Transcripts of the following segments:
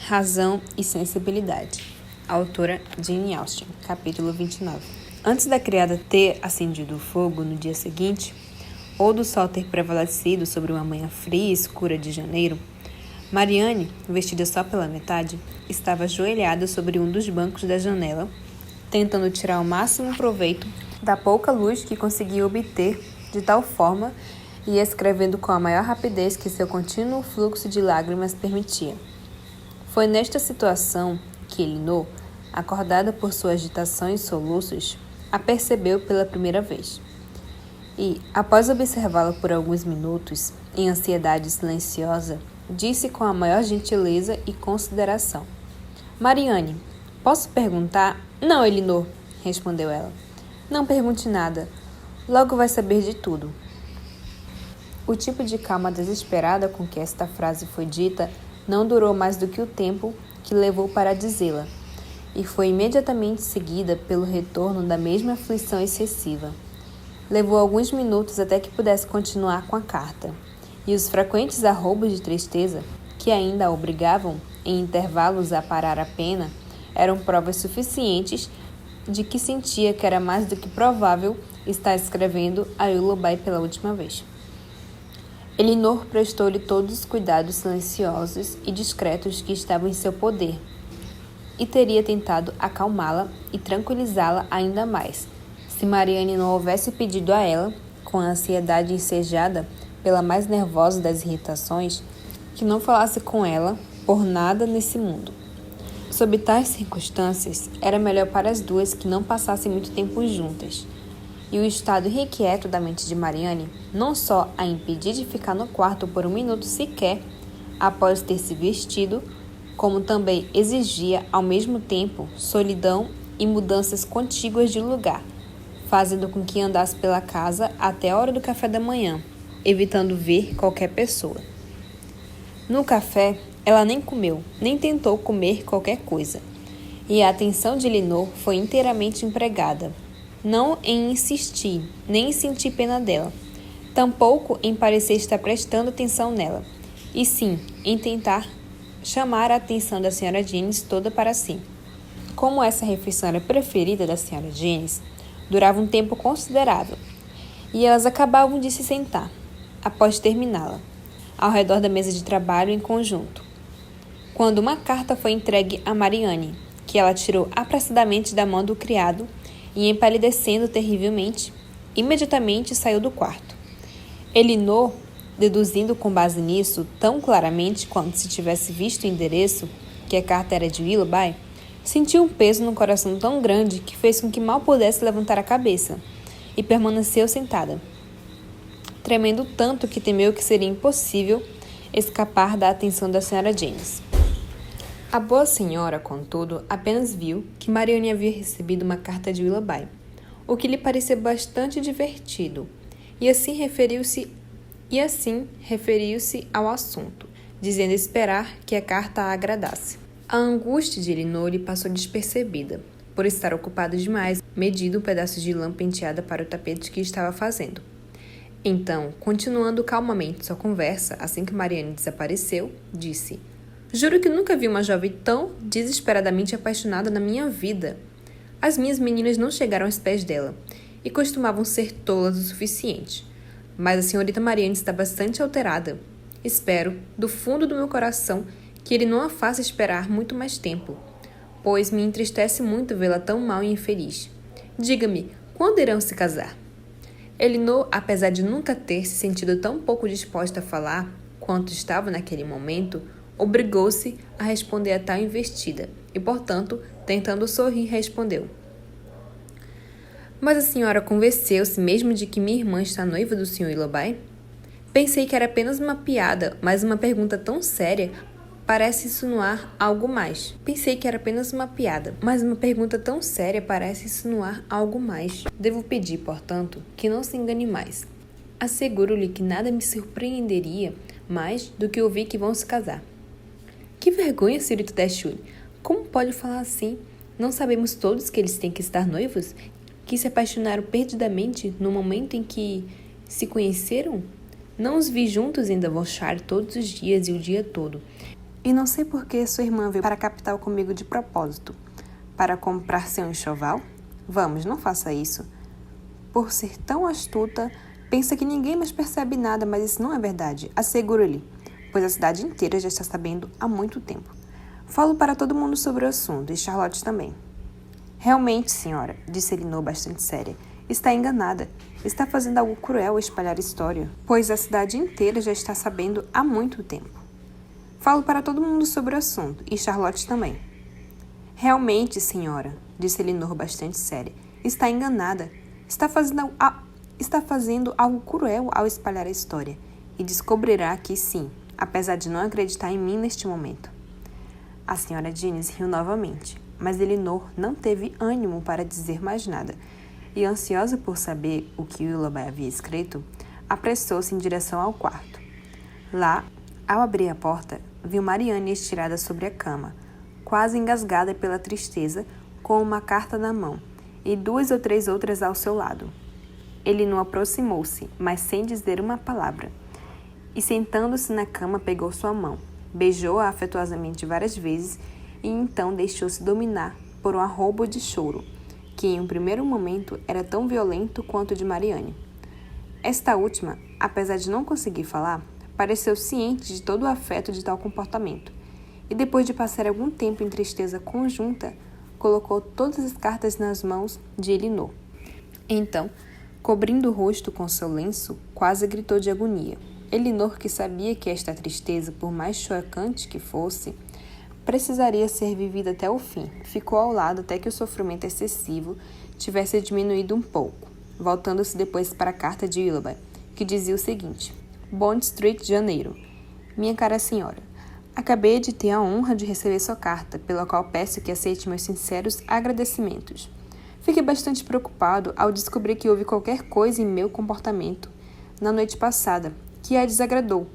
Razão e sensibilidade. Autora Jane Austen, capítulo 29. Antes da criada ter acendido o fogo no dia seguinte, ou do sol ter prevalecido sobre uma manhã fria e escura de janeiro, Marianne, vestida só pela metade, estava ajoelhada sobre um dos bancos da janela, tentando tirar o máximo proveito da pouca luz que conseguia obter de tal forma e escrevendo com a maior rapidez que seu contínuo fluxo de lágrimas permitia. Foi nesta situação que Elinor, acordada por sua agitação e soluços, a percebeu pela primeira vez. E, após observá-la por alguns minutos, em ansiedade silenciosa, disse com a maior gentileza e consideração: "Marianne, posso perguntar?" "Não, Elinor", respondeu ela. "Não pergunte nada. Logo vai saber de tudo." O tipo de calma desesperada com que esta frase foi dita não durou mais do que o tempo que levou para dizê-la, e foi imediatamente seguida pelo retorno da mesma aflição excessiva. Levou alguns minutos até que pudesse continuar com a carta, e os frequentes arroubos de tristeza, que ainda a obrigavam, em intervalos, a parar a pena, eram provas suficientes de que sentia que era mais do que provável estar escrevendo a Willoughby pela última vez. Elinor prestou-lhe todos os cuidados silenciosos e discretos que estavam em seu poder, e teria tentado acalmá-la e tranquilizá-la ainda mais, se Marianne não houvesse pedido a ela, com a ansiedade ensejada pela mais nervosa das irritações, que não falasse com ela por nada nesse mundo. Sob tais circunstâncias, era melhor para as duas que não passassem muito tempo juntas, e o estado irrequieto da mente de Marianne não só a impedia de ficar no quarto por um minuto sequer após ter se vestido, como também exigia, ao mesmo tempo, solidão e mudanças contíguas de lugar, fazendo com que andasse pela casa até a hora do café da manhã, evitando ver qualquer pessoa. No café, ela nem comeu, nem tentou comer qualquer coisa, e a atenção de Elinor foi inteiramente empregada, não em insistir, nem em sentir pena dela, tampouco em parecer estar prestando atenção nela, e sim em tentar chamar a atenção da Sra. Jennings toda para si. Como essa refeição era preferida da Sra. Jennings, durava um tempo considerável, e elas acabavam de se sentar, após terminá-la, ao redor da mesa de trabalho em conjunto, quando uma carta foi entregue a Marianne, que ela tirou apressadamente da mão do criado e, empalidecendo terrivelmente, imediatamente saiu do quarto. Elinor, deduzindo com base nisso tão claramente quanto se tivesse visto o endereço, que a carta era de Willoughby, sentiu um peso no coração tão grande que fez com que mal pudesse levantar a cabeça, e permaneceu sentada, tremendo tanto que temeu que seria impossível escapar da atenção da Sra. Jennings. A boa senhora, contudo, apenas viu que Marianne havia recebido uma carta de Willoughby, o que lhe pareceu bastante divertido, e assim referiu-se ao assunto, dizendo esperar que a carta a agradasse. A angústia de Elinor lhe passou despercebida, por estar ocupada demais, medindo um pedaço de lã penteada para o tapete que estava fazendo. Então, continuando calmamente sua conversa, assim que Marianne desapareceu, disse: "Juro que nunca vi uma jovem tão desesperadamente apaixonada na minha vida. As minhas meninas não chegaram aos pés dela, e costumavam ser tolas o suficiente. Mas a senhorita Marianne está bastante alterada. Espero, do fundo do meu coração, que ele não a faça esperar muito mais tempo, pois me entristece muito vê-la tão mal e infeliz. Diga-me, quando irão se casar?" Elinor, apesar de nunca ter se sentido tão pouco disposta a falar quanto estava naquele momento, obrigou-se a responder a tal investida e, portanto, tentando sorrir, respondeu: "Mas a senhora convenceu-se mesmo de que minha irmã está noiva do Sr. Willoughby? Pensei que era apenas uma piada, mas uma pergunta tão séria parece insinuar algo mais. Devo pedir, portanto, que não se engane mais. Asseguro-lhe que nada me surpreenderia mais do que ouvir que vão se casar." "Que vergonha, Sr. Dashwood! Como pode falar assim? Não sabemos todos que eles têm que estar noivos? Que se apaixonaram perdidamente no momento em que se conheceram? Não os vi juntos em Devonshire todos os dias e o dia todo, E não sei por que sua irmã veio para a capital comigo de propósito. Para comprar seu enxoval? Vamos, não faça isso. Por ser tão astuta, pensa que ninguém mais percebe nada, mas isso não é verdade. Asseguro-lhe, pois a cidade inteira já está sabendo há muito tempo. Falo para todo mundo sobre o assunto, e Charlotte também. Realmente, senhora, disse Elinor bastante séria, está enganada. Está fazendo algo cruel ao espalhar história, pois a cidade inteira já está sabendo há muito tempo. Falo para todo mundo sobre o assunto, e Charlotte também. Realmente, senhora, disse Elinor bastante séria, está enganada. Está fazendo algo cruel ao espalhar a história, e descobrirá que sim, apesar de não acreditar em mim neste momento. A senhora Jennings riu novamente, mas Elinor não teve ânimo para dizer mais nada, e ansiosa por saber o que Willoughby havia escrito, apressou-se em direção ao quarto. Lá, ao abrir a porta, viu Marianne estirada sobre a cama, quase engasgada pela tristeza, com uma carta na mão, e 2 ou 3 outras ao seu lado. Elinor aproximou-se, mas sem dizer uma palavra, e sentando-se na cama pegou sua mão, beijou-a afetuosamente várias vezes e então deixou-se dominar por um arrobo de choro, que em um primeiro momento era tão violento quanto o de Marianne. Esta última, apesar de não conseguir falar, pareceu ciente de todo o afeto de tal comportamento, e depois de passar algum tempo em tristeza conjunta, colocou todas as cartas nas mãos de Elinor. Então, cobrindo o rosto com seu lenço, quase gritou de agonia. Elinor, que sabia que esta tristeza, por mais chocante que fosse, precisaria ser vivida até o fim, ficou ao lado até que o sofrimento excessivo tivesse diminuído um pouco, voltando-se depois para a carta de Willoughby, que dizia o seguinte: Bond Street, janeiro. Minha cara senhora, acabei de ter a honra de receber sua carta, pela qual peço que aceite meus sinceros agradecimentos. Fiquei bastante preocupado ao descobrir que houve qualquer coisa em meu comportamento na noite passada que a desagradou,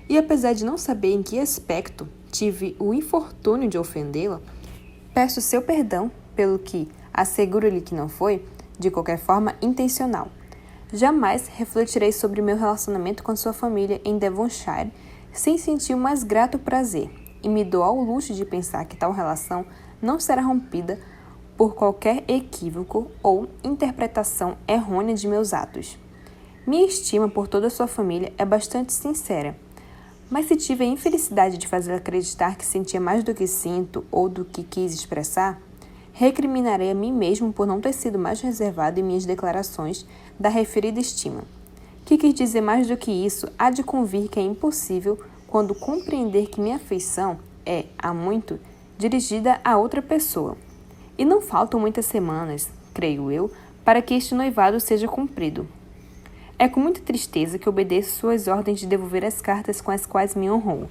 e apesar de não saber em que aspecto tive o infortúnio de ofendê-la, peço seu perdão pelo que, asseguro-lhe que não foi, de qualquer forma, intencional. Jamais refletirei sobre meu relacionamento com sua família em Devonshire sem sentir o mais grato prazer, e me dou ao luxo de pensar que tal relação não será rompida por qualquer equívoco ou interpretação errônea de meus atos. Minha estima por toda a sua família é bastante sincera, mas se tive a infelicidade de fazê-la acreditar que sentia mais do que sinto ou do que quis expressar, recriminarei a mim mesmo por não ter sido mais reservado em minhas declarações da referida estima. Que quis dizer mais do que isso, há de convir que é impossível quando compreender que minha afeição é, há muito, dirigida a outra pessoa. E não faltam muitas semanas, creio eu, para que este noivado seja cumprido. É com muita tristeza que obedeço suas ordens de devolver as cartas com as quais me honrou,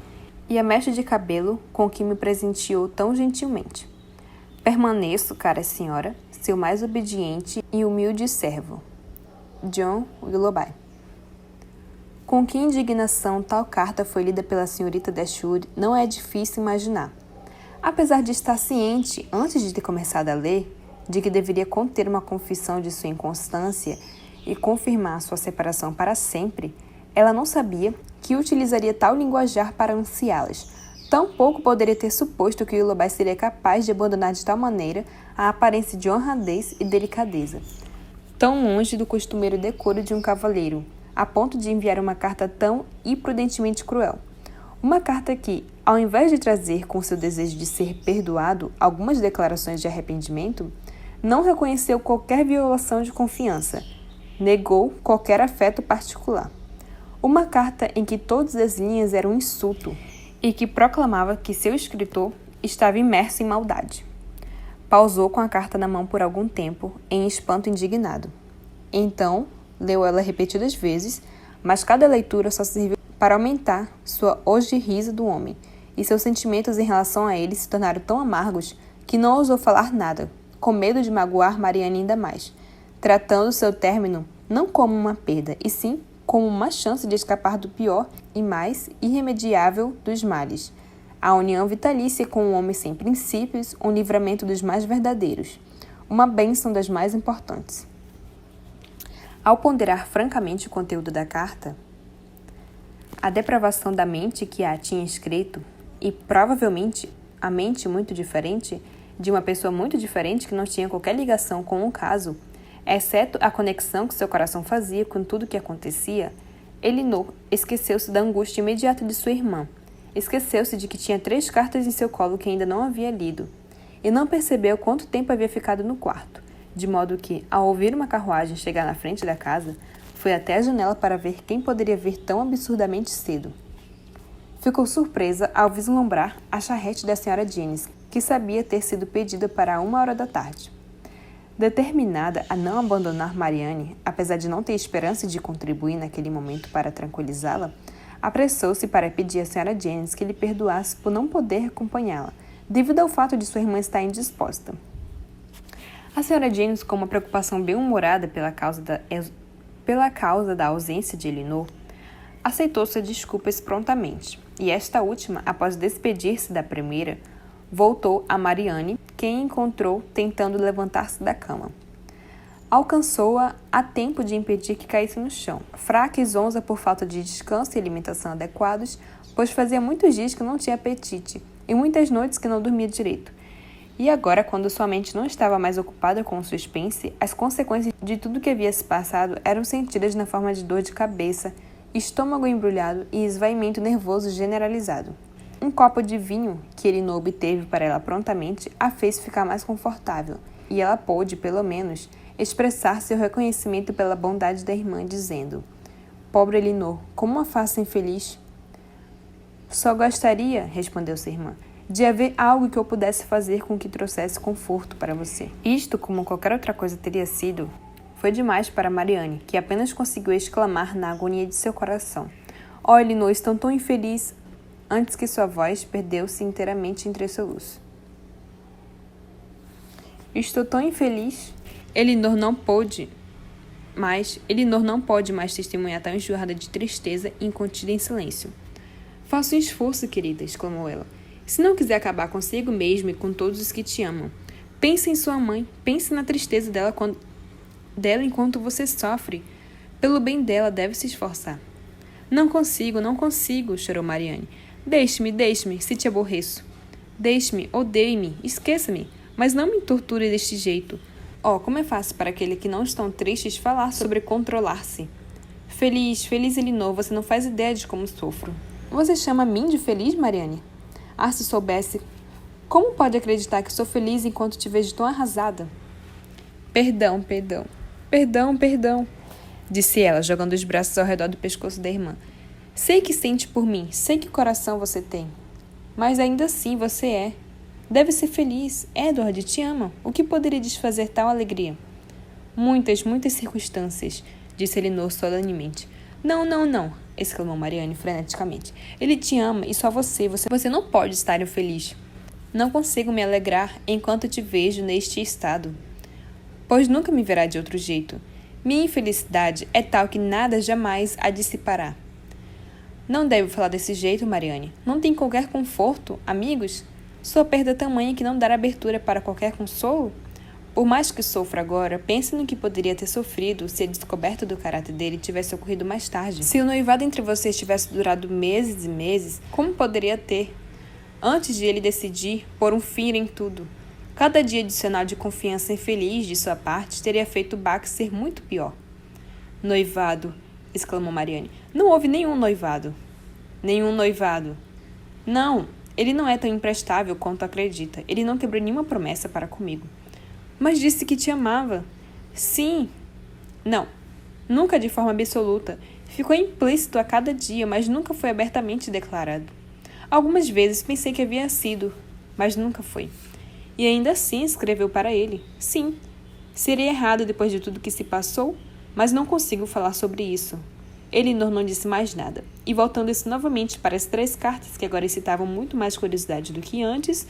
e a mecha de cabelo com que me presenteou tão gentilmente. Permaneço, cara senhora, seu mais obediente e humilde servo. John Willoughby. Com que indignação tal carta foi lida pela senhorita Dashwood não é difícil imaginar. Apesar de estar ciente, antes de ter começado a ler, de que deveria conter uma confissão de sua inconstância e confirmar sua separação para sempre, ela não sabia que utilizaria tal linguajar para anunciá-las. Tampouco poderia ter suposto que Willoughby seria capaz de abandonar de tal maneira a aparência de honradez e delicadeza, tão longe do costumeiro decoro de um cavalheiro, a ponto de enviar uma carta tão imprudentemente cruel. Uma carta que, ao invés de trazer com seu desejo de ser perdoado algumas declarações de arrependimento, não reconheceu qualquer violação de confiança, negou qualquer afeto particular. Uma carta em que todas as linhas eram um insulto e que proclamava que seu escritor estava imerso em maldade. Pausou com a carta na mão por algum tempo, em espanto indignado. Então, leu ela repetidas vezes, mas cada leitura só serviu para aumentar sua ojeriza do homem, e seus sentimentos em relação a ele se tornaram tão amargos que não ousou falar nada, com medo de magoar Marianne ainda mais, tratando seu término não como uma perda, e sim como uma chance de escapar do pior e mais irremediável dos males. A união vitalícia com um homem sem princípios, um livramento dos mais verdadeiros, uma bênção das mais importantes. Ao ponderar francamente o conteúdo da carta, a depravação da mente que a tinha escrito, e provavelmente a mente muito diferente de uma pessoa muito diferente que não tinha qualquer ligação com o caso, exceto a conexão que seu coração fazia com tudo o que acontecia, Elinor esqueceu-se da angústia imediata de sua irmã. Esqueceu-se de que tinha 3 cartas em seu colo que ainda não havia lido, e não percebeu quanto tempo havia ficado no quarto, de modo que, ao ouvir uma carruagem chegar na frente da casa, foi até a janela para ver quem poderia vir tão absurdamente cedo. Ficou surpresa ao vislumbrar a charrete da Sra. Jennings, que sabia ter sido pedida para 1h da tarde. Determinada a não abandonar Marianne, apesar de não ter esperança de contribuir naquele momento para tranquilizá-la, apressou-se para pedir à Sra. Jennings que lhe perdoasse por não poder acompanhá-la, devido ao fato de sua irmã estar indisposta. A Sra. Jennings, com uma preocupação bem-humorada pela causa da ausência de Elinor, aceitou suas desculpas prontamente, e esta última, após despedir-se da primeira, voltou a Marianne, quem encontrou tentando levantar-se da cama. Alcançou-a a tempo de impedir que caísse no chão, fraca e zonza por falta de descanso e alimentação adequados, pois fazia muitos dias que não tinha apetite e muitas noites que não dormia direito. E agora, quando sua mente não estava mais ocupada com o suspense, as consequências de tudo que havia se passado eram sentidas na forma de dor de cabeça, estômago embrulhado e esvaimento nervoso generalizado. Um copo de vinho, que Elinor obteve para ela prontamente, a fez ficar mais confortável, e ela pôde, pelo menos, expressar seu reconhecimento pela bondade da irmã, dizendo: "Pobre Elinor, como a faço infeliz?" "Só gostaria", respondeu sua irmã, "de haver algo que eu pudesse fazer com que trouxesse conforto para você." Isto, como qualquer outra coisa teria sido, foi demais para Marianne, que apenas conseguiu exclamar na agonia de seu coração: "Oh, Elinor, estou tão infeliz!" antes que sua voz perdeu-se inteiramente entre soluços. "Estou tão infeliz." Elinor não pode mais testemunhar tal enxurrada de tristeza incontida em silêncio. "Faça um esforço, querida", exclamou ela. "Se não quiser acabar consigo mesmo e com todos os que te amam, pense em sua mãe, pense na tristeza dela enquanto você sofre. Pelo bem dela, deve se esforçar." Não consigo, chorou Marianne. Deixe-me, se te aborreço. Deixe-me, odeie-me, esqueça-me, mas não me torture deste jeito. Oh, como é fácil para aqueles que não estão tristes falar sobre controlar-se. Feliz Elinor, você não faz ideia de como sofro." "Você chama a mim de feliz, Marianne?" "Ah, se soubesse. Como pode acreditar que sou feliz enquanto te vejo tão arrasada?" Perdão, disse ela, jogando os braços ao redor do pescoço da irmã. "Sei que sente por mim, sei que coração você tem. Mas ainda assim você é. Deve ser feliz. Edward te ama. O que poderia desfazer tal alegria?" Muitas circunstâncias", disse Elinor solenemente. Não, exclamou Marianne freneticamente. "Ele te ama e só você. Você não pode estar infeliz." "Não consigo me alegrar enquanto te vejo neste estado." "Pois nunca me verá de outro jeito. Minha infelicidade é tal que nada jamais a dissipará." "Não deve falar desse jeito, Marianne. Não tem qualquer conforto, amigos? Sua perda é tamanha que não dará abertura para qualquer consolo? Por mais que sofra agora, pense no que poderia ter sofrido se a descoberta do caráter dele tivesse ocorrido mais tarde. Se o noivado entre vocês tivesse durado meses e meses, como poderia ter? Antes de ele decidir pôr um fim em tudo. Cada dia adicional de confiança infeliz de sua parte teria feito o baque ser muito pior." "Noivado!" exclamou Marianne. "Não houve nenhum noivado." "Nenhum noivado?" "Não, ele não é tão imprestável quanto acredita. Ele não quebrou nenhuma promessa para comigo." "Mas disse que te amava." "Sim." "Não, nunca de forma absoluta. Ficou implícito a cada dia, mas nunca foi abertamente declarado. Algumas vezes pensei que havia sido, mas nunca foi. E ainda assim escreveu para ele. Sim, seria errado depois de tudo que se passou, mas não consigo falar sobre isso." Elinor não disse mais nada, e voltando-se novamente para as 3 cartas, que agora excitavam muito mais curiosidade do que antes,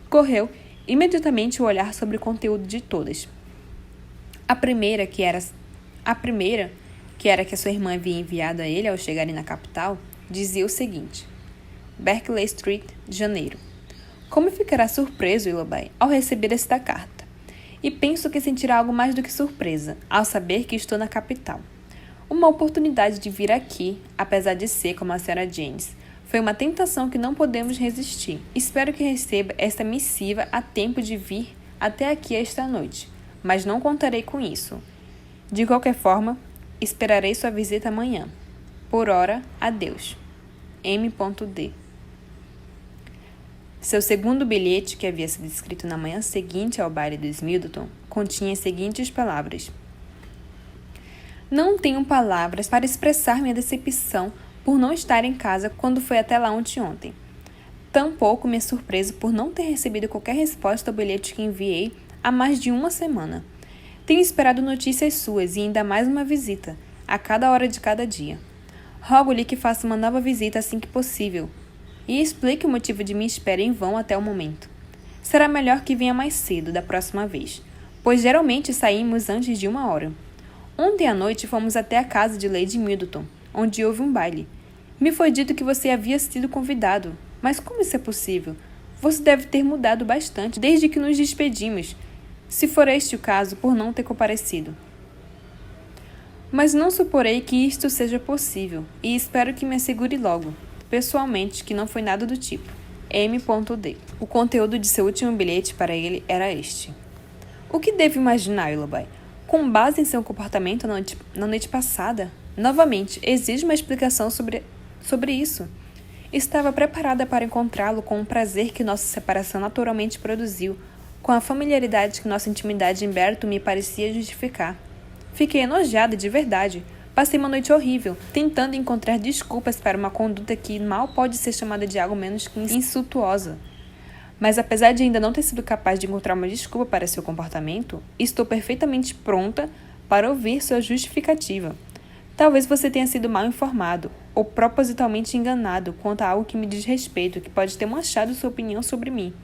correu imediatamente o olhar sobre o conteúdo de todas. A primeira, que era que a sua irmã havia enviado a ele ao chegarem na capital, dizia o seguinte: Berkeley Street, janeiro. Como ficará surpreso, Willoughby, ao receber esta carta? E penso que sentirá algo mais do que surpresa, ao saber que estou na capital. Uma oportunidade de vir aqui, apesar de ser, como a Sra. Jennings, Foi uma tentação que não podemos resistir. Espero que receba esta missiva a tempo de vir até aqui esta noite, mas não contarei com isso. De qualquer forma, esperarei sua visita amanhã. Por ora, adeus. M.D. Seu segundo bilhete, que havia sido escrito na manhã seguinte ao baile dos Middleton, continha as seguintes palavras: Não tenho palavras para expressar minha decepção por não estar em casa quando fui até lá ontem. Tampouco minha surpresa por não ter recebido qualquer resposta ao bilhete que enviei há mais de uma semana. Tenho esperado notícias suas e ainda mais uma visita, a cada hora de cada dia. Rogo-lhe que faça uma nova visita assim que possível e explique o motivo de minha espera em vão até o momento. Será melhor que venha mais cedo da próxima vez, pois geralmente saímos antes de 1 hora. Ontem à noite fomos até a casa de Lady Middleton, onde houve um baile. Me foi dito que você havia sido convidado, mas como isso é possível? Você deve ter mudado bastante desde que nos despedimos, se for este o caso, por não ter comparecido. Mas não suporei que isto seja possível, e espero que me assegure logo, pessoalmente, que não foi nada do tipo. M.D. O conteúdo de seu último bilhete para ele era este: O que devo imaginar, Willoughby? Com base em seu comportamento na noite passada, novamente, exijo uma explicação sobre isso. Estava preparada para encontrá-lo com o prazer que nossa separação naturalmente produziu, com a familiaridade que nossa intimidade em Berton me parecia justificar. Fiquei enojada de verdade. Passei uma noite horrível, tentando encontrar desculpas para uma conduta que mal pode ser chamada de algo menos que insultuosa. Mas apesar de ainda não ter sido capaz de encontrar uma desculpa para seu comportamento, estou perfeitamente pronta para ouvir sua justificativa. Talvez você tenha sido mal informado ou propositalmente enganado quanto a algo que me diz respeito, que pode ter manchado sua opinião sobre mim.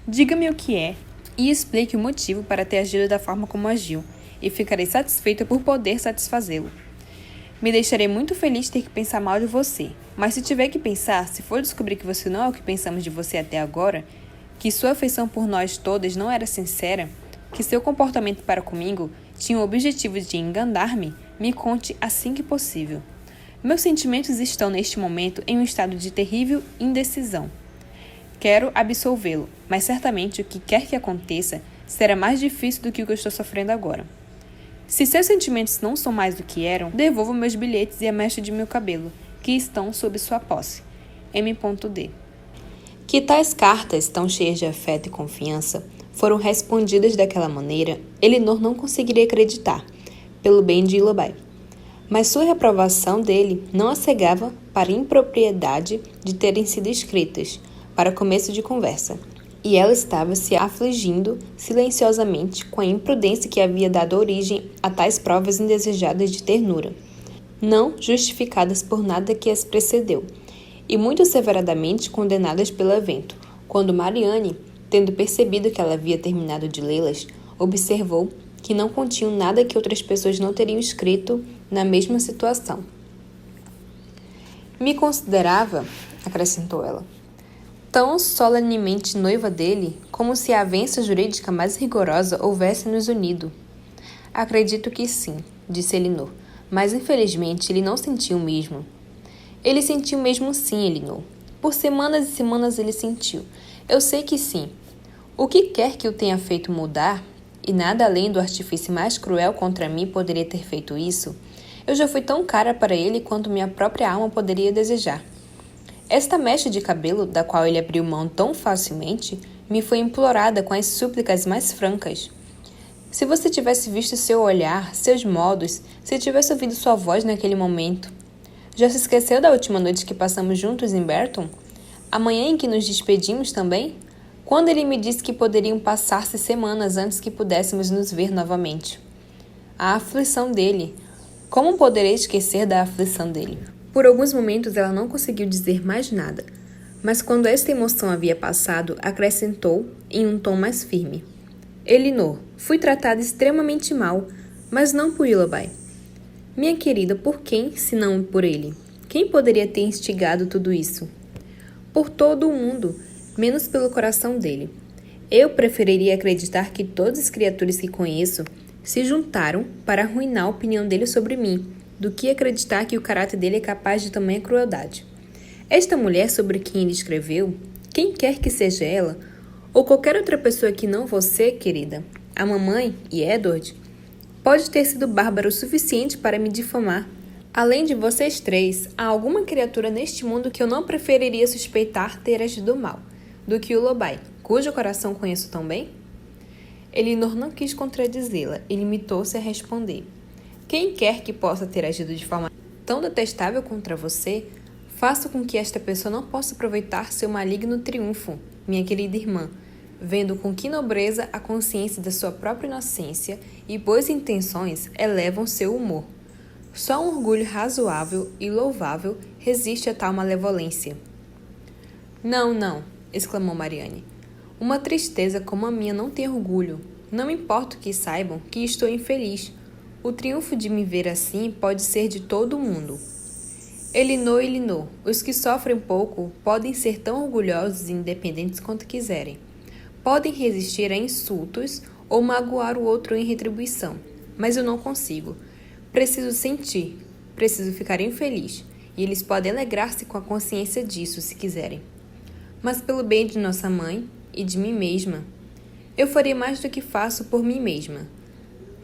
Diga-me o que é e explique o motivo para ter agido da forma como agiu, e ficarei satisfeita por poder satisfazê-lo. Me deixarei muito feliz de ter que pensar mal de você, mas se tiver que pensar, se for descobrir que você não é o que pensamos de você até agora, que sua afeição por nós todas não era sincera, que seu comportamento para comigo tinha o objetivo de enganar-me, me conte assim que possível. Meus sentimentos estão neste momento em um estado de terrível indecisão. Quero absolvê-lo, mas certamente o que quer que aconteça será mais difícil do que o que eu estou sofrendo agora. Se seus sentimentos não são mais do que eram, devolva meus bilhetes e a mecha de meu cabelo, que estão sob sua posse. M.D. Que tais cartas, tão cheias de afeto e confiança, foram respondidas daquela maneira, Elinor não conseguiria acreditar, pelo bem de Willoughby. Mas sua reprovação dele não a cegava para a impropriedade de terem sido escritas, para começo de conversa, e ela estava se afligindo silenciosamente com a imprudência que havia dado origem a tais provas indesejadas de ternura, não justificadas por nada que as precedeu, e muito severamente condenadas pelo evento, quando Marianne, tendo percebido que ela havia terminado de lê-las, observou que não continham nada que outras pessoas não teriam escrito na mesma situação. Me considerava, acrescentou ela, tão solenemente noiva dele, como se a avença jurídica mais rigorosa houvesse nos unido. Acredito que sim, disse Elinor, mas infelizmente ele não sentiu o mesmo. Ele sentiu mesmo sim, Elinor. Por semanas e semanas ele sentiu. Eu sei que sim. O que quer que o tenha feito mudar, e nada além do artifício mais cruel contra mim poderia ter feito isso, eu já fui tão cara para ele quanto minha própria alma poderia desejar. Esta mecha de cabelo, da qual ele abriu mão tão facilmente, me foi implorada com as súplicas mais francas. Se você tivesse visto seu olhar, seus modos, se tivesse ouvido sua voz naquele momento. Já se esqueceu da última noite que passamos juntos em Berton? A manhã em que nos despedimos também? Quando ele me disse que poderiam passar-se semanas antes que pudéssemos nos ver novamente. A aflição dele. Como poderei esquecer da aflição dele? Por alguns momentos ela não conseguiu dizer mais nada, mas quando esta emoção havia passado, acrescentou em um tom mais firme. Elinor, fui tratada extremamente mal, mas não por Willoughby. Minha querida, por quem, se não por ele? Quem poderia ter instigado tudo isso? Por todo o mundo, menos pelo coração dele. Eu preferiria acreditar que todas as criaturas que conheço se juntaram para arruinar a opinião dele sobre mim, do que acreditar que o caráter dele é capaz de tamanha crueldade. Esta mulher sobre quem ele escreveu, quem quer que seja ela, ou qualquer outra pessoa que não você, querida, a mamãe e Edward, pode ter sido bárbaro o suficiente para me difamar. Além de vocês três, há alguma criatura neste mundo que eu não preferiria suspeitar ter agido mal do que o Lobai, cujo coração conheço tão bem? Elinor não quis contradizê-la e limitou-se a responder. Quem quer que possa ter agido de forma tão detestável contra você, faça com que esta pessoa não possa aproveitar seu maligno triunfo, minha querida irmã, vendo com que nobreza a consciência da sua própria inocência e boas intenções elevam seu humor. Só um orgulho razoável e louvável resiste a tal malevolência. Não, não, exclamou Marianne. Uma tristeza como a minha não tem orgulho. Não importa que saibam que estou infeliz. O triunfo de me ver assim pode ser de todo mundo. Elinor, os que sofrem pouco podem ser tão orgulhosos e independentes quanto quiserem. Podem resistir a insultos ou magoar o outro em retribuição, mas eu não consigo. Preciso sentir, preciso ficar infeliz, e eles podem alegrar-se com a consciência disso, se quiserem. Mas pelo bem de nossa mãe e de mim mesma, eu farei mais do que faço por mim mesma.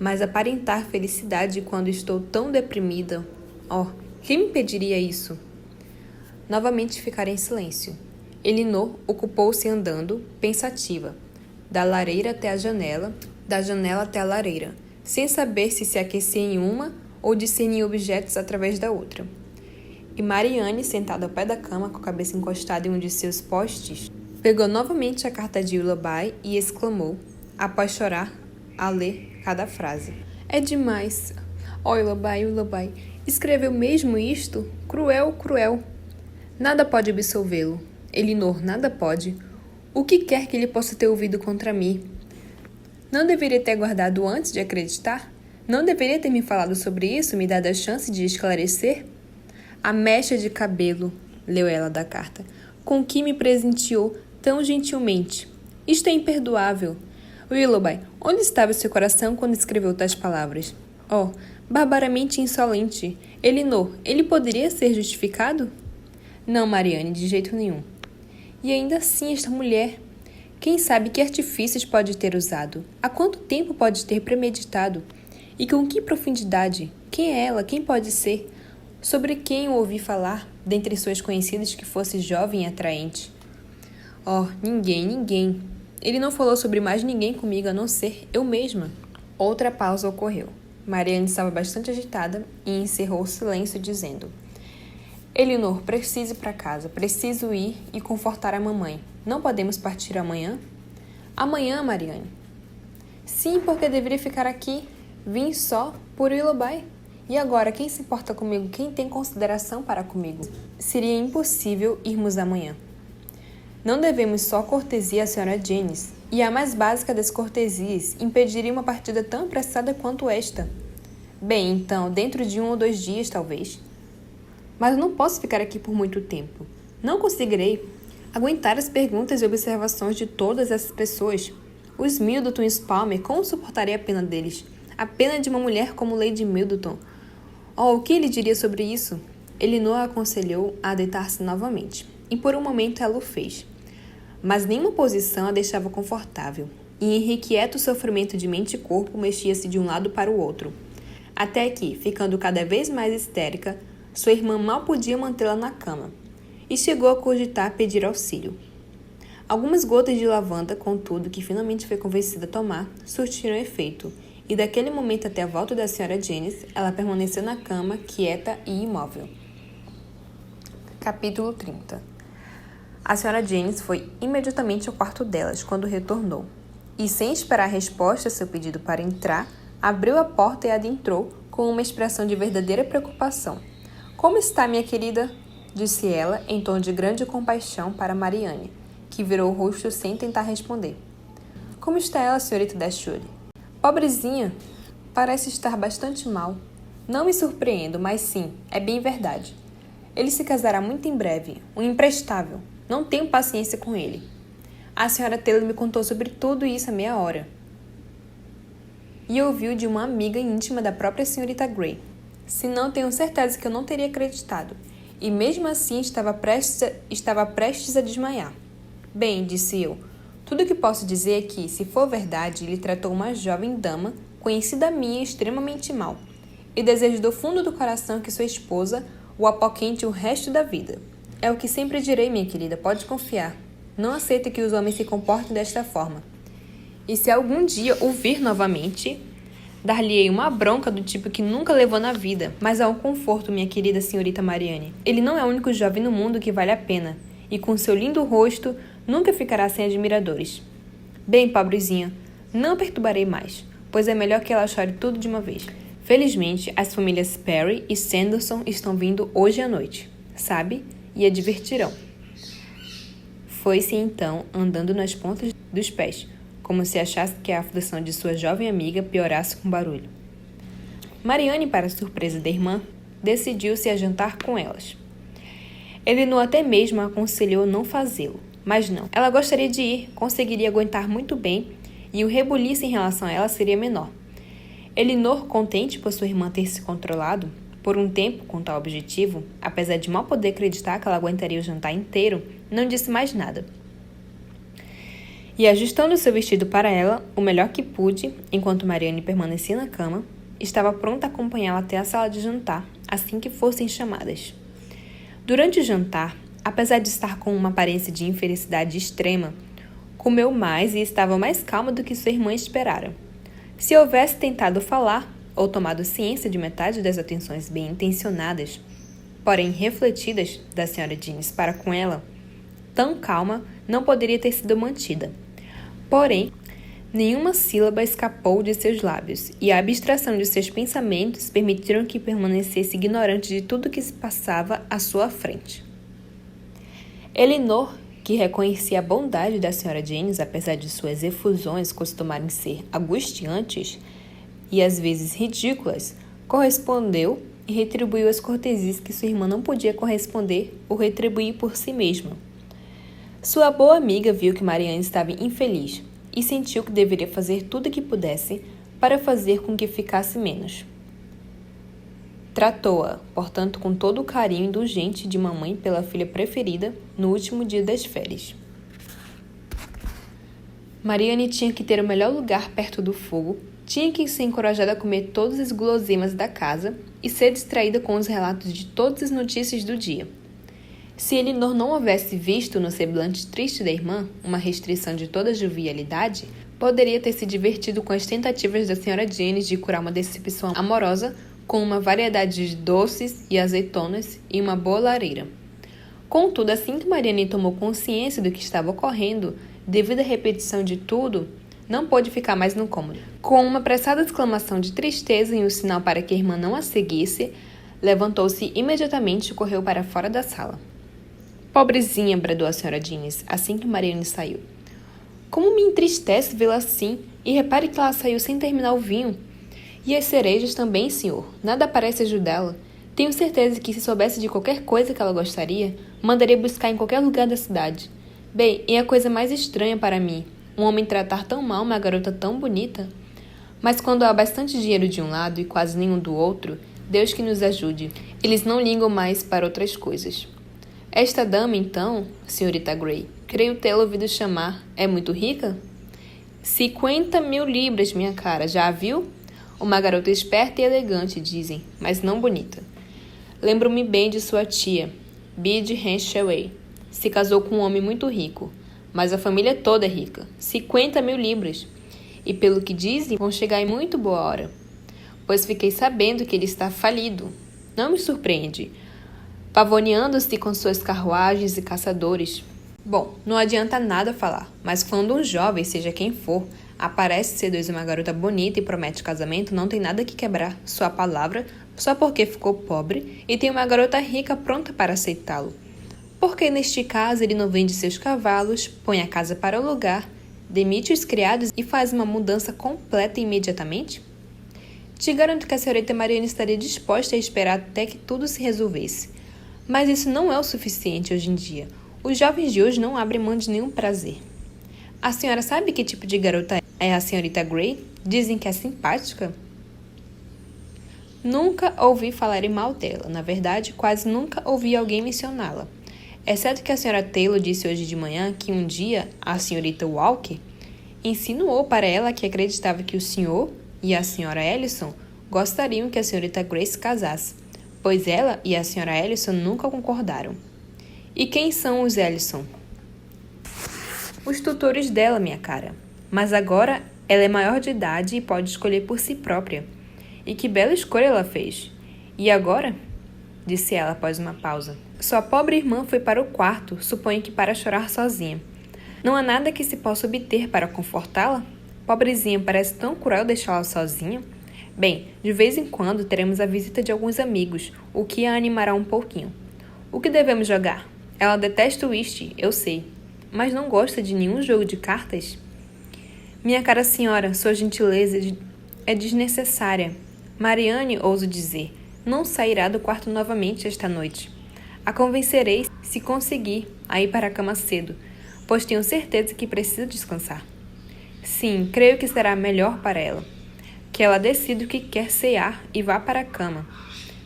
Mas aparentar felicidade quando estou tão deprimida, quem me impediria isso? Novamente ficaram em silêncio. Elinor ocupou-se andando, pensativa, da lareira até a janela, da janela até a lareira, sem saber se aquecia em uma ou discernia objetos através da outra. E Marianne, sentada ao pé da cama, com a cabeça encostada em um de seus postes, pegou novamente a carta de Willoughby e exclamou, após chorar, a ler cada frase. É demais. Willoughby, escreveu mesmo isto? Cruel, cruel. Nada pode absolvê-lo. Elinor, nada pode. O que quer que ele possa ter ouvido contra mim? Não deveria ter aguardado antes de acreditar? Não deveria ter me falado sobre isso, me dado a chance de esclarecer? A mecha de cabelo, leu ela da carta, com que me presenteou tão gentilmente. Isto é imperdoável. Willoughby, onde estava seu coração quando escreveu tais palavras? Barbaramente insolente. Elinor, ele poderia ser justificado? Não, Marianne, de jeito nenhum. E ainda assim esta mulher... Quem sabe que artifícios pode ter usado? Há quanto tempo pode ter premeditado? E com que profundidade? Quem é ela? Quem pode ser? Sobre quem eu ouvi falar, dentre suas conhecidas, que fosse jovem e atraente? Ninguém. Ele não falou sobre mais ninguém comigo a não ser eu mesma. Outra pausa ocorreu. Marianne estava bastante agitada e encerrou o silêncio dizendo: Elinor, preciso ir para casa. Preciso ir e confortar a mamãe. Não podemos partir amanhã? Amanhã, Marianne. Sim, porque deveria ficar aqui. Vim só por Willoughby. E agora, quem se importa comigo? Quem tem consideração para comigo? Seria impossível irmos amanhã. Não devemos só cortesia à senhora Jennings. E a mais básica das cortesias impediria uma partida tão apressada quanto esta. Bem, então, dentro de 1 ou 2 dias, talvez. Mas eu não posso ficar aqui por muito tempo. Não conseguirei aguentar as perguntas e observações de todas essas pessoas. Os Middleton e os Palmer, como suportarei a pena deles? A pena de uma mulher como Lady Middleton. O que ele diria sobre isso? Elinor a aconselhou a deitar-se novamente. E por um momento ela o fez. Mas nenhuma posição a deixava confortável. E em irrequieto sofrimento de mente e corpo mexia-se de um lado para o outro. Até que, ficando cada vez mais histérica, sua irmã mal podia mantê-la na cama, e chegou a cogitar pedir auxílio. Algumas gotas de lavanda, contudo, que finalmente foi convencida a tomar, surtiram efeito, e daquele momento até a volta da senhora Jennings, ela permaneceu na cama, quieta e imóvel. Capítulo 30. A senhora Jennings foi imediatamente ao quarto delas quando retornou, e sem esperar a resposta a seu pedido para entrar, abriu a porta e adentrou com uma expressão de verdadeira preocupação. Como está, minha querida? Disse ela, em tom de grande compaixão para Marianne, que virou o rosto sem tentar responder. Como está ela, senhorita Dashwood? Pobrezinha! Parece estar bastante mal. Não me surpreendo, mas sim, é bem verdade. Ele se casará muito em breve, um imprestável. Não tenho paciência com ele. A senhora Taylor me contou sobre tudo isso há meia hora. E ouviu de uma amiga íntima da própria senhorita Grey. Se não, tenho certeza que eu não teria acreditado. e mesmo assim estava prestes a desmaiar. Bem, disse eu, tudo o que posso dizer é que, se for verdade, ele tratou uma jovem dama, conhecida minha, extremamente mal, e desejo do fundo do coração que sua esposa o apoquente o resto da vida. É o que sempre direi, minha querida, pode confiar. Não aceita que os homens se comportem desta forma. E se algum dia o vir novamente, dar-lhe-ei uma bronca do tipo que nunca levou na vida. Mas há um conforto, minha querida senhorita Mariane. Ele não é o único jovem no mundo que vale a pena, e com seu lindo rosto nunca ficará sem admiradores. Bem, pobrezinha, não a perturbarei mais, pois é melhor que ela chore tudo de uma vez. Felizmente, as famílias Perry e Sanderson estão vindo hoje à noite, sabe? E a divertirão. Foi-se então, andando nas pontas dos pés, como se achasse que a aflição de sua jovem amiga piorasse com barulho. Mariane, para surpresa da irmã, decidiu-se a jantar com elas. Elinor até mesmo a aconselhou não fazê-lo, mas não. Ela gostaria de ir, conseguiria aguentar muito bem, e o rebuliço em relação a ela seria menor. Elinor, contente por sua irmã ter se controlado, por um tempo com tal objetivo, apesar de mal poder acreditar que ela aguentaria o jantar inteiro, não disse mais nada. E ajustando seu vestido para ela, o melhor que pude, enquanto Mariane permanecia na cama, estava pronta a acompanhá-la até a sala de jantar, assim que fossem chamadas. Durante o jantar, apesar de estar com uma aparência de infelicidade extrema, comeu mais e estava mais calma do que sua irmã esperara. Se houvesse tentado falar, ou tomado ciência de metade das atenções bem-intencionadas, porém refletidas, da senhora Jeanes para com ela, tão calma não poderia ter sido mantida. Porém, nenhuma sílaba escapou de seus lábios, e a abstração de seus pensamentos permitiram que permanecesse ignorante de tudo que se passava à sua frente. Elinor, que reconhecia a bondade da senhora Jeanes, apesar de suas efusões costumarem ser angustiantes e às vezes ridículas, correspondeu e retribuiu as cortesias que sua irmã não podia corresponder ou retribuir por si mesma. Sua boa amiga viu que Mariane estava infeliz e sentiu que deveria fazer tudo o que pudesse para fazer com que ficasse menos. Tratou-a, portanto, com todo o carinho indulgente de uma mãe pela filha preferida no último dia das férias. Mariane tinha que ter o melhor lugar perto do fogo, tinha que ser encorajada a comer todas as guloseimas da casa e ser distraída com os relatos de todas as notícias do dia. Se Elinor não houvesse visto no semblante triste da irmã uma restrição de toda a jovialidade, poderia ter se divertido com as tentativas da senhora Jeanes de curar uma decepção amorosa com uma variedade de doces e azeitonas e uma boa lareira. Contudo, assim que Mariane tomou consciência do que estava ocorrendo, devido à repetição de tudo, não pôde ficar mais no cômodo. Com uma apressada exclamação de tristeza e um sinal para que a irmã não a seguisse, levantou-se imediatamente e correu para fora da sala. Pobrezinha, bradou a senhora Jeanes, assim que Mariane saiu. Como me entristece vê-la assim, e repare que ela saiu sem terminar o vinho. E as cerejas também, senhor. Nada parece ajudá-la. Tenho certeza que se soubesse de qualquer coisa que ela gostaria, mandaria buscar em qualquer lugar da cidade. Bem, é a coisa mais estranha para mim, um homem tratar tão mal uma garota tão bonita. Mas quando há bastante dinheiro de um lado e quase nenhum do outro, Deus que nos ajude. Eles não ligam mais para outras coisas. Esta dama, então, senhorita Grey, creio tê-la ouvido chamar, é muito rica? 50.000 libras, minha cara, já a viu? Uma garota esperta e elegante, dizem, mas não bonita. Lembro-me bem de sua tia, Biddy Henshaway. Se casou com um homem muito rico, mas a família toda é rica. 50.000 libras. E pelo que dizem, vão chegar em muito boa hora. Pois fiquei sabendo que ele está falido. Não me surpreende. Pavoneando-se com suas carruagens e caçadores. Bom, não adianta nada falar, mas quando um jovem, seja quem for, aparece, seduz uma garota bonita e promete casamento, não tem nada que quebrar sua palavra só porque ficou pobre e tem uma garota rica pronta para aceitá-lo. Porque neste caso ele não vende seus cavalos, põe a casa para alugar, demite os criados e faz uma mudança completa imediatamente? Te garanto que a senhorita Mariane estaria disposta a esperar até que tudo se resolvesse. Mas isso não é o suficiente hoje em dia. Os jovens de hoje não abrem mão de nenhum prazer. A senhora sabe que tipo de garota é a senhorita Grey? Dizem que é simpática. Nunca ouvi falar mal dela. Na verdade, quase nunca ouvi alguém mencioná-la. Exceto que a senhora Taylor disse hoje de manhã que um dia a senhorita Walker insinuou para ela que acreditava que o senhor e a senhora Ellison gostariam que a senhorita Grace casasse, pois ela e a senhora Ellison nunca concordaram. E quem são os Ellison? Os tutores dela, minha cara. Mas agora ela é maior de idade e pode escolher por si própria. E que bela escolha ela fez. E agora? Disse ela após uma pausa. Sua pobre irmã foi para o quarto, suponho que para chorar sozinha. Não há nada que se possa obter para confortá-la? Pobrezinha, parece tão cruel deixá-la sozinha. Bem, de vez em quando teremos a visita de alguns amigos, o que a animará um pouquinho. O que devemos jogar? Ela detesta o whist, eu sei. Mas não gosta de nenhum jogo de cartas? Minha cara senhora, sua gentileza é desnecessária. Marianne, ouso dizer, não sairá do quarto novamente esta noite. A convencerei, se conseguir, a ir para a cama cedo, pois tenho certeza que precisa descansar. Sim, creio que será melhor para ela. Que ela decida o que quer cear e vá para a cama.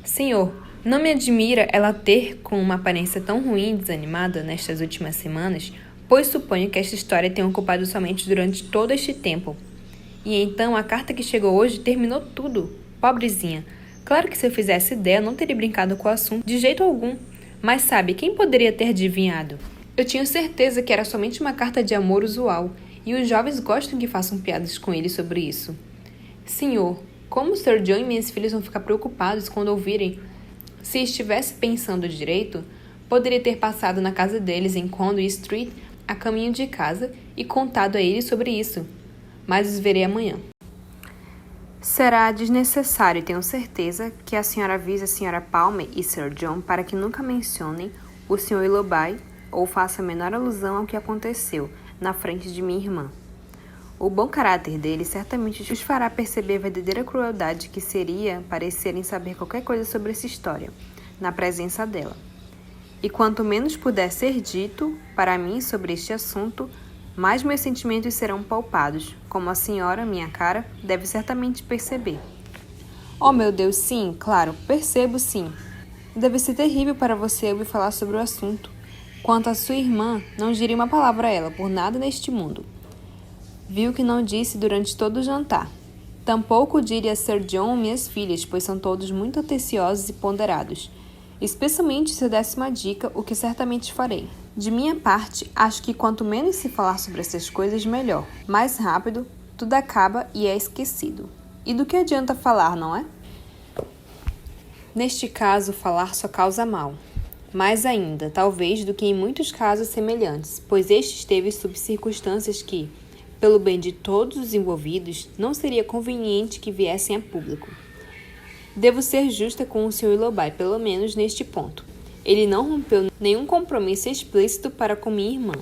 Senhor, não me admira ela ter com uma aparência tão ruim e desanimada nestas últimas semanas, pois suponho que esta história tenha ocupado somente durante todo este tempo. E então a carta que chegou hoje terminou tudo. Pobrezinha. Claro que se eu fizesse ideia, não teria brincado com o assunto de jeito algum. Mas sabe, quem poderia ter adivinhado? Eu tinha certeza que era somente uma carta de amor usual, e os jovens gostam que façam piadas com ele sobre isso. Senhor, como Sir John e minhas filhas vão ficar preocupados quando ouvirem? Se estivesse pensando direito, poderia ter passado na casa deles em Conduit Street, a caminho de casa, e contado a eles sobre isso. Mas os verei amanhã. Será desnecessário, tenho certeza, que a senhora avise a senhora Palmer e Sir John para que nunca mencionem o Sr. Willoughby ou faça a menor alusão ao que aconteceu na frente de minha irmã. O bom caráter dele certamente os fará perceber a verdadeira crueldade que seria parecerem saber qualquer coisa sobre essa história, na presença dela. E quanto menos puder ser dito para mim sobre este assunto, mais meus sentimentos serão palpados, como a senhora, minha cara, deve certamente perceber. Oh, meu Deus, sim, claro, percebo sim. Deve ser terrível para você ouvir falar sobre o assunto. Quanto à sua irmã, não diria uma palavra a ela, por nada neste mundo. Viu que não disse durante todo o jantar. Tampouco diria a Sir John ou minhas filhas, pois são todos muito atenciosos e ponderados. Especialmente se eu desse uma dica, o que certamente farei. De minha parte, acho que quanto menos se falar sobre essas coisas, melhor. Mais rápido, tudo acaba e é esquecido. E do que adianta falar, não é? Neste caso, falar só causa mal. Mais ainda, talvez, do que em muitos casos semelhantes, pois este esteve sob circunstâncias que, pelo bem de todos os envolvidos, não seria conveniente que viessem a público. Devo ser justa com o Sr. Willoughby, pelo menos neste ponto. Ele não rompeu nenhum compromisso explícito para com minha irmã.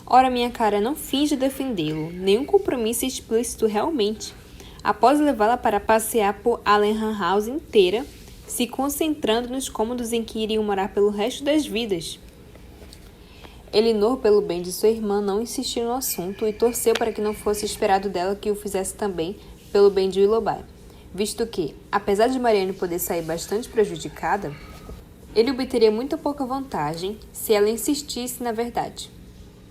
Ora, minha cara, não finge defendê-lo. Nenhum compromisso explícito realmente. Após levá-la para passear por Allenham House inteira, se concentrando nos cômodos em que iriam morar pelo resto das vidas. Elinor, pelo bem de sua irmã, não insistiu no assunto e torceu para que não fosse esperado dela que o fizesse também pelo bem de Willoughby, visto que, apesar de Marianne poder sair bastante prejudicada, ele obteria muito pouca vantagem se ela insistisse na verdade.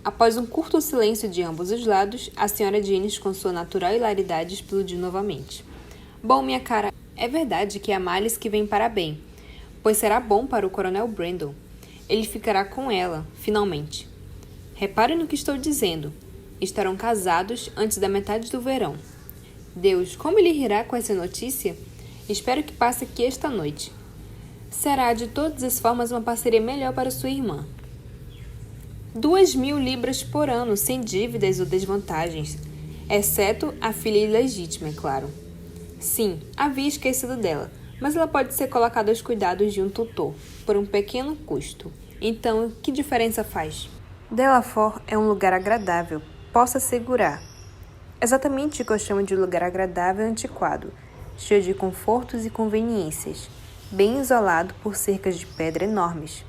Após um curto silêncio de ambos os lados, a senhora Jennings, com sua natural hilaridade, explodiu novamente. Bom, minha cara, é verdade que há males que vêm para bem, pois será bom para o Coronel Brandon. Ele ficará com ela, finalmente. Repare no que estou dizendo. Estarão casados antes da metade do verão. Deus, como ele rirá com essa notícia? Espero que passe aqui esta noite. Será, de todas as formas, uma parceria melhor para sua irmã. 2.000 libras por ano, sem dívidas ou desvantagens, exceto a filha ilegítima, é claro. Sim, havia esquecido dela, mas ela pode ser colocada aos cuidados de um tutor, por um pequeno custo. Então, que diferença faz? Delafort é um lugar agradável, posso assegurar. Exatamente o que eu chamo de lugar agradável e antiquado, cheio de confortos e conveniências, bem isolado por cercas de pedra enormes,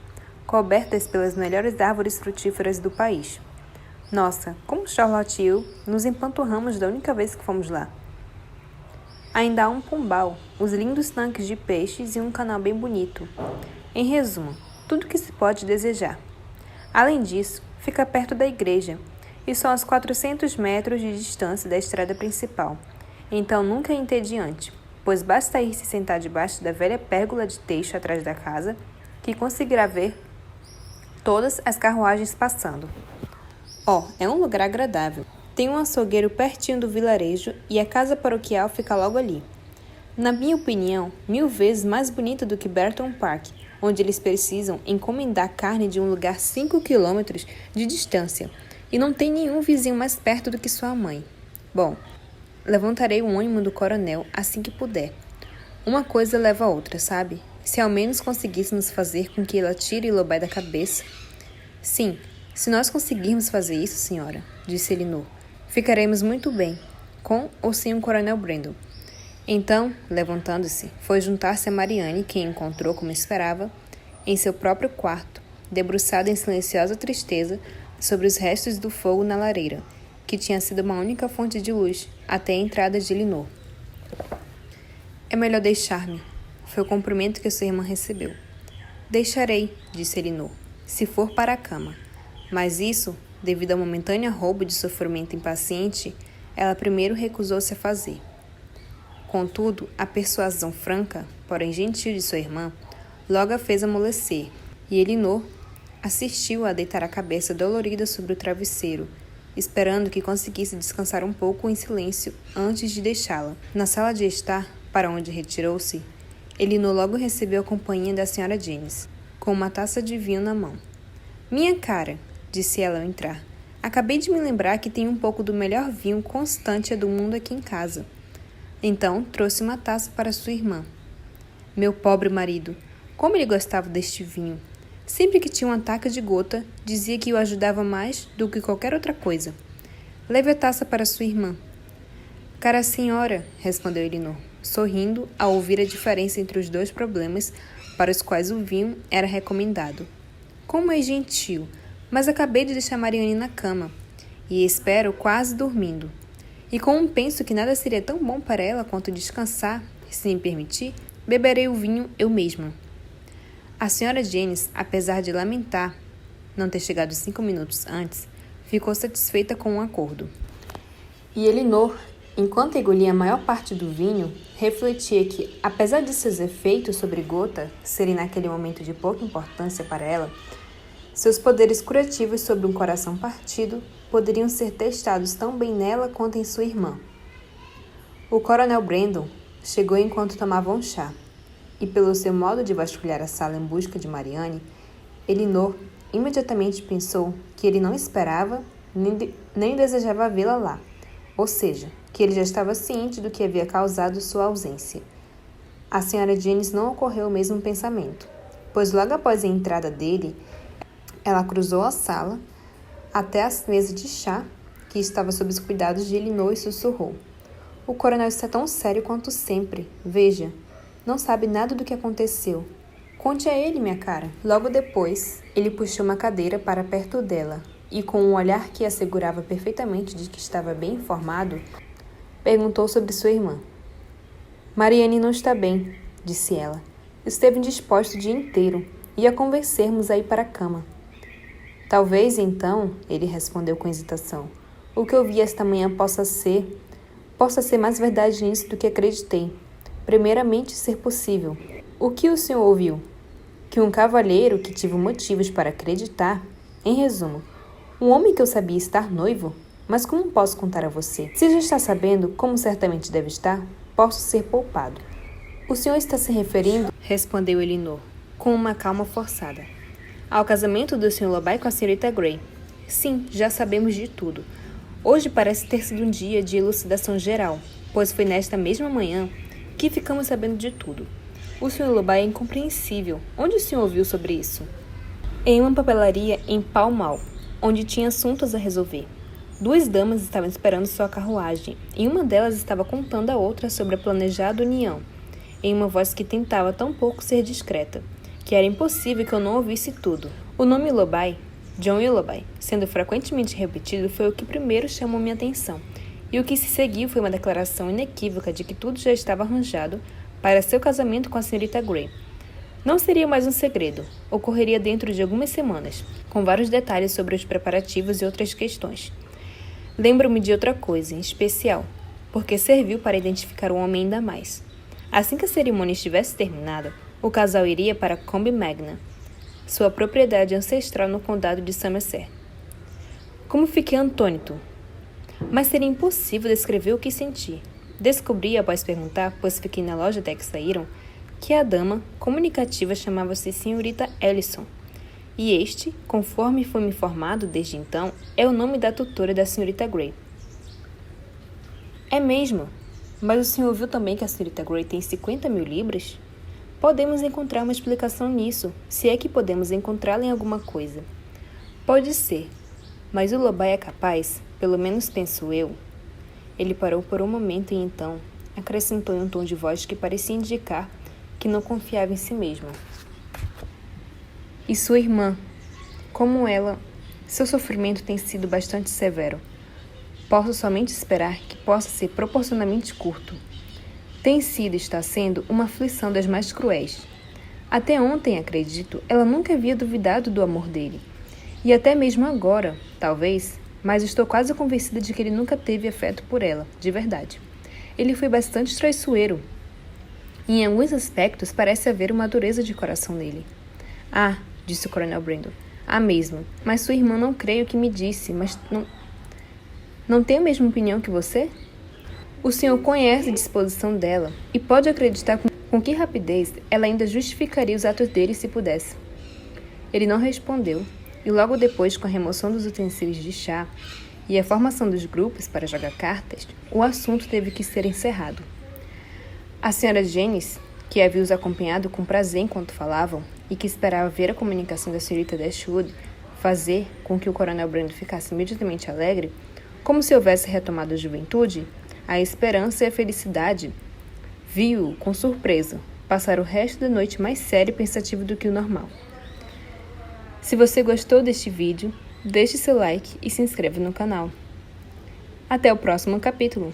cobertas pelas melhores árvores frutíferas do país. Nossa, como Charlotte e eu nos empanturramos da única vez que fomos lá. Ainda há um pombal, os lindos tanques de peixes e um canal bem bonito. Em resumo, tudo que se pode desejar. Além disso, fica perto da igreja e só aos 400 metros de distância da estrada principal. Então nunca é entediante, pois basta ir se sentar debaixo da velha pérgola de teixo atrás da casa que conseguirá ver todas as carruagens passando. É um lugar agradável. Tem um açougueiro pertinho do vilarejo e a casa paroquial fica logo ali. Na minha opinião, 1000 vezes mais bonita do que Berton Park, onde eles precisam encomendar carne de um lugar 5 quilômetros de distância e não tem nenhum vizinho mais perto do que sua mãe. Bom, levantarei o ânimo do coronel assim que puder. Uma coisa leva a outra, sabe? Se ao menos conseguíssemos fazer com que ele atire Lobai da cabeça. Sim, se nós conseguirmos fazer isso, senhora, disse Elinor, ficaremos muito bem, com ou sem o coronel Brandon. Então, levantando-se, foi juntar-se a Marianne, que encontrou, como esperava, em seu próprio quarto, debruçada em silenciosa tristeza sobre os restos do fogo na lareira, que tinha sido uma única fonte de luz até a entrada de Elinor. É melhor deixar-me, foi o cumprimento que sua irmã recebeu. Deixarei, disse Elinor, se for para a cama. Mas isso, devido ao momentâneo roubo de sofrimento impaciente, ela primeiro recusou-se a fazer. Contudo, a persuasão franca, porém gentil de sua irmã, logo a fez amolecer, e Elinor assistiu a deitar a cabeça dolorida sobre o travesseiro, esperando que conseguisse descansar um pouco em silêncio antes de deixá-la. Na sala de estar, para onde retirou-se, Elinor logo recebeu a companhia da senhora Jennings, com uma taça de vinho na mão. Minha cara, disse ela ao entrar, acabei de me lembrar que tem um pouco do melhor vinho constante do mundo aqui em casa. Então trouxe uma taça para sua irmã. Meu pobre marido, como ele gostava deste vinho! Sempre que tinha um ataque de gota, dizia que o ajudava mais do que qualquer outra coisa. Leve a taça para sua irmã. Cara senhora, respondeu Elinor, sorrindo ao ouvir a diferença entre os dois problemas para os quais o vinho era recomendado. Como é gentil, mas acabei de deixar Marianne na cama, e espero quase dormindo. E como penso que nada seria tão bom para ela quanto descansar, se me permitir, beberei o vinho eu mesma. A senhora Jennings, apesar de lamentar não ter chegado 5 minutos antes, ficou satisfeita com o acordo. E Elinor, enquanto engolia a maior parte do vinho, refletia que, apesar de seus efeitos sobre Gota serem naquele momento de pouca importância para ela, seus poderes curativos sobre um coração partido poderiam ser testados tão bem nela quanto em sua irmã. O coronel Brandon chegou enquanto tomavam chá, e pelo seu modo de vasculhar a sala em busca de Marianne, Elinor imediatamente pensou que ele não esperava nem desejava vê-la lá, ou seja, que ele já estava ciente do que havia causado sua ausência. A senhora Jennings não ocorreu o mesmo pensamento, pois logo após a entrada dele, ela cruzou a sala até a mesa de chá, que estava sob os cuidados de Elinor, e sussurrou. O coronel está tão sério quanto sempre. Veja, não sabe nada do que aconteceu. Conte a ele, minha cara. Logo depois, ele puxou uma cadeira para perto dela e, com um olhar que assegurava perfeitamente de que estava bem informado, perguntou sobre sua irmã. Marianne não está bem, disse ela. Esteve indisposta o dia inteiro. Ia convencer-nos a ir para a cama. Talvez, então, ele respondeu com hesitação, o que eu vi esta manhã possa ser mais verdade nisso do que acreditei. Primeiramente, ser possível. O que o senhor ouviu? Que um cavalheiro que tive motivos para acreditar, em resumo, um homem que eu sabia estar noivo? Mas como posso contar a você? Se já está sabendo, como certamente deve estar, posso ser poupado. O senhor está se referindo, respondeu Elinor, com uma calma forçada, ao casamento do Sr. Lobai com a senhorita Grey. Sim, já sabemos de tudo. Hoje parece ter sido um dia de elucidação geral, pois foi nesta mesma manhã que ficamos sabendo de tudo. O Sr. Lobai é incompreensível. Onde o senhor ouviu sobre isso? Em uma papelaria em Pall Mall, onde tinha assuntos a resolver. 2 damas estavam esperando sua carruagem, e uma delas estava contando à outra sobre a planejada união, em uma voz que tentava tão pouco ser discreta, que era impossível que eu não ouvisse tudo. O nome Lobai, John Willoughby, sendo frequentemente repetido, foi o que primeiro chamou minha atenção, e o que se seguiu foi uma declaração inequívoca de que tudo já estava arranjado para seu casamento com a senhorita Grey. Não seria mais um segredo, ocorreria dentro de algumas semanas, com vários detalhes sobre os preparativos e outras questões. Lembro-me de outra coisa, em especial, porque serviu para identificar o homem ainda mais. Assim que a cerimônia estivesse terminada, o casal iria para Combe Magna, sua propriedade ancestral no condado de Somerset. Como fiquei atônito! Mas seria impossível descrever o que senti. Descobri, após perguntar, pois fiquei na loja até que saíram, que a dama comunicativa chamava-se Senhorita Ellison, e este, conforme foi me informado desde então, é o nome da tutora da Senhorita Grey. É mesmo? Mas o senhor viu também que a Senhorita Grey tem 50.000 libras? Podemos encontrar uma explicação nisso, se é que podemos encontrá-la em alguma coisa. Pode ser, mas o Lobai é capaz, pelo menos penso eu. Ele parou por um momento e então acrescentou em um tom de voz que parecia indicar que não confiava em si mesmo. E sua irmã, como ela, seu sofrimento tem sido bastante severo. Posso somente esperar que possa ser proporcionalmente curto. Tem sido e está sendo uma aflição das mais cruéis. Até ontem, acredito, ela nunca havia duvidado do amor dele. E até mesmo agora, talvez, mas estou quase convencida de que ele nunca teve afeto por ela, de verdade. Ele foi bastante traiçoeiro. E em alguns aspectos parece haver uma dureza de coração nele. Ah, disse o Coronel Brandon. Ah, mesmo. Mas sua irmã não creio que me disse, mas não tem a mesma opinião que você? O senhor conhece a disposição dela e pode acreditar com que rapidez ela ainda justificaria os atos dele se pudesse. Ele não respondeu, e logo depois, com a remoção dos utensílios de chá e a formação dos grupos para jogar cartas, o assunto teve que ser encerrado. A senhora Jennings, que havia os acompanhado com prazer enquanto falavam e que esperava ver a comunicação da senhorita Dashwood fazer com que o Coronel Brandon ficasse imediatamente alegre, como se houvesse retomado a juventude, a esperança e a felicidade, viu-o com surpresa passar o resto da noite mais sério e pensativo do que o normal. Se você gostou deste vídeo, deixe seu like e se inscreva no canal. Até o próximo capítulo!